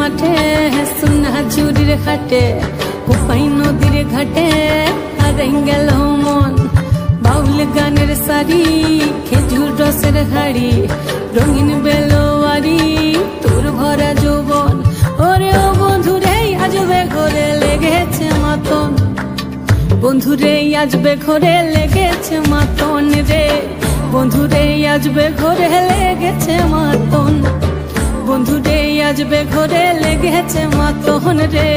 মাঠে সোনা ঝুরির ঘাটে কোপাই নদীর ঘাটে হারাই গেল মন বাউল গানের শাড়ি খেজুর রসের হাড়ি রঙিন বেলোয়ারি তোর ভরা যৌবন ওরে ও বন্ধুরে আজবে ঘরে লেগেছে মাতন বন্ধুরে আজবে ঘরে লেগেছে মাতন রে বন্ধুরে আজবে ঘরে লেগেছে মাতন বন্ধুরে আজবে ঘরে লেগেছে মাতন রে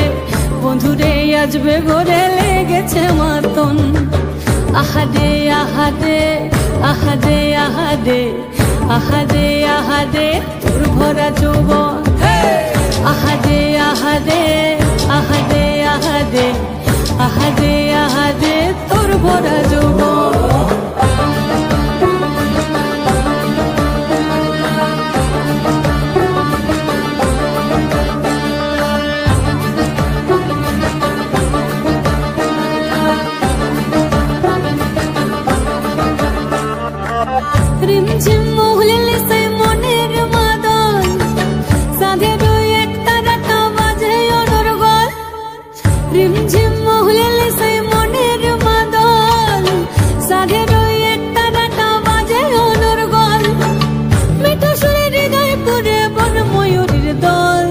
বন্ধুরে আজবে ঘরে লেগেছে মাতন আহাদে আহাদে আহাদে আহাদে আহাদে আহাদে তোর ভরা যৌবন আহাদে আহাদে আহাদে আহাদে আহাদে আহাদে তোর ভরা যৌবন রিমঝিম মহুলে সে মনের মাদল সাধের এক তারাটা বাজে অনর্গল রিমঝিম মহুলে সে মনের মাদল সাধের এক তারাটা বাজে অনর্গল মিঠা সুরে হৃদয় পুরে বন ময়ূরের দল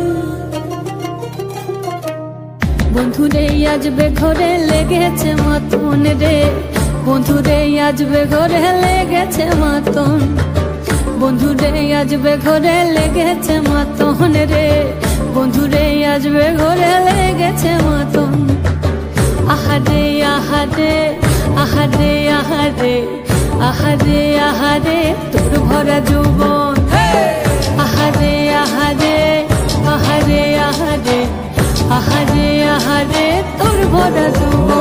বন্ধুরে আজবে ঘরে লেগেছে মাতন রে বন্ধুরে আজবে ঘরে লেগেছে মাতন বন্ধুরে আজবে ঘরে লেগেছে মাতন রে বন্ধুরে আজবে ঘরে লেগেছে মাতন আহাদে আহাদে আহাদে আহাদে আহাদে আহাদে তোর ভরা যৌবন আহাদে আহাদে আহাদে আহাদে আহাদে আহাদে তোর ভরা যৌবন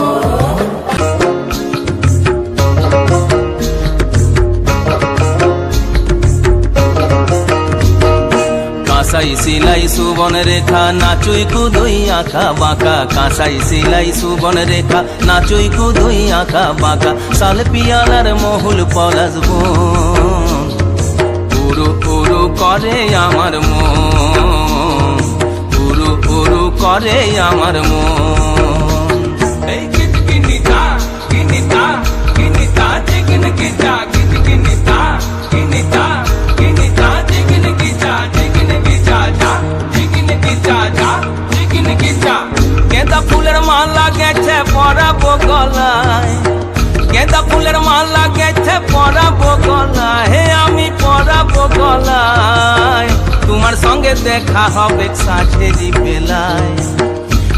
কাঁসাই সিলাই সুবন রেখা নাচুই কুদুই আঁকা বাঁকা কাঁসাই সিলাই সুবন রেখা নাচুই কুদুই আঁকা বাঁকা শাল পিয়ালার মহুল পলাশ বন উরু উরু করে আমার মন উরু উরু করে আমার মন এই কিতকিনিতা কিনিতা কিনিতা চিকন কিতা কিতকিনিতা কিনিতা কিনিতা চিকন কিতা गेंदा फुलेर माला गेছে পরাবো গলায় गेंदा फुलेर माला गेছে পরাবো গলায় হে আমি পরাবো গলায় তোমার সঙ্গে দেখা হবে সাঁঝেরি বেলায়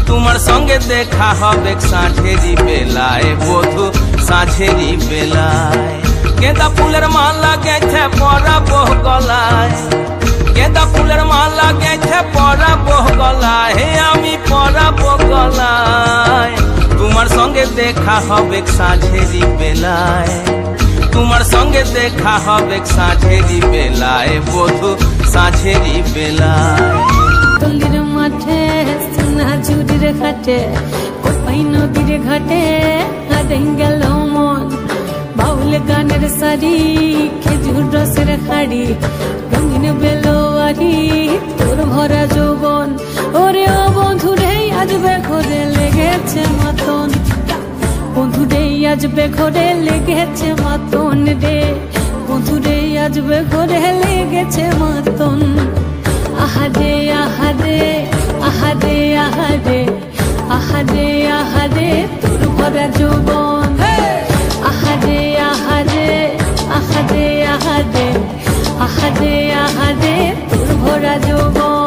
তোমার সঙ্গে দেখা হবে সাঁঝেরি বেলায় বধু সাঁঝেরি বেলায় गेंदा फुलेर माला गेছে পরাবো গলায় गेंदा फुलेर माला गेছে পরাবো গলায় হে আমি পরাবো গলায় তোমার সঙ্গে দেখা হবে সাঁঝেরি বেলায় তোমার সঙ্গে দেখা হবে সাঁঝেরি বেলায় বধু সাঁঝেরি বেলায় তলির মাঠে সোনা ঝুরির ঘাটে কোপাই নদীর ঘাটে হারাই গেল মন বাউল গানের শাড়ি খেজুর রসের হাড়ি রঙিন বেলোয়ারি তোর ভরা যৌবন ওরে ও বন্ধুরে আজবে ঘরে লেগেছে মাতন বন্ধুরে আজবে ঘরে লেগেছে মাতন রে বন্ধুরে আজবে ঘরে লেগেছে মাতন আহাদে আহাদে আহাদে আহাদে আহাদে আহাদে তোর ভরা যৌবন আহাদে আহাদে আহাদে আহাদে আহাদে আহাদে তোর ভরা যৌবন।